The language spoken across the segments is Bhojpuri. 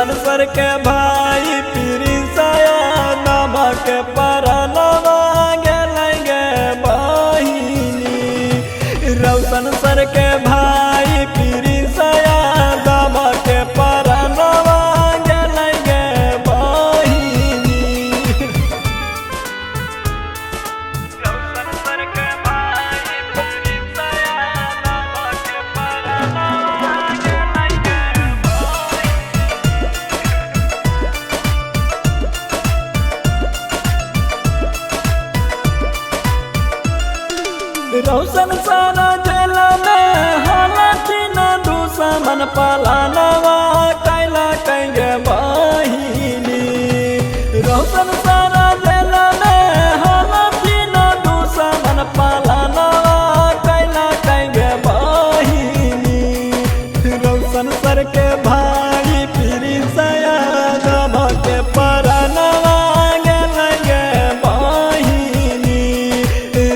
रौशन सर के भाई प्रिंसया नमक परनवा गेलैगे बहिनी। रौशन सर के भाई प्रिंसया नमक परनवा गेलैगे बहिनी। रौशन सर के भाई प्रिंसया नमक परनवा गेलैगे रौशन सारा जेल में हालतिन दुश्मन पलानवा कैला कैगे बहिनी। रौशन सारा जेल में हालतिन दुश्मन पलानवा कैला कैगे बहिनी। रौशन सर के भाई प्रिंसया नमक परनवा गेलैगे बहिनी।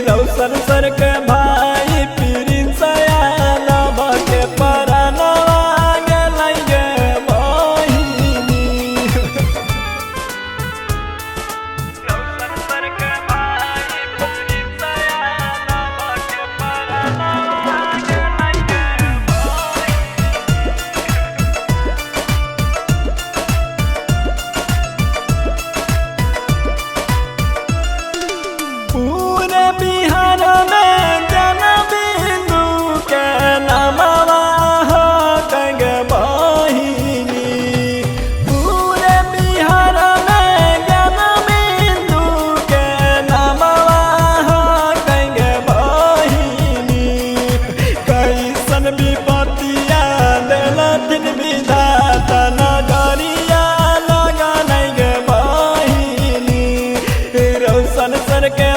रौशन सर के भाई प्रिंसया नमक परनवा गेलैगे बहिनी। रौशन सर के भाई प्रिंसया नमक परनवा गेलैगे पूरे बिहार में जन बिंदु के नमवा हो कैगे बहिनी। पूरे बिहार में जन बिंदु के नमवा हो कैगे बहिनी। कैसन विपत्तिया देलथिन विधाता नजरिया लगा नहीं गे बहिनी। रौशन सर के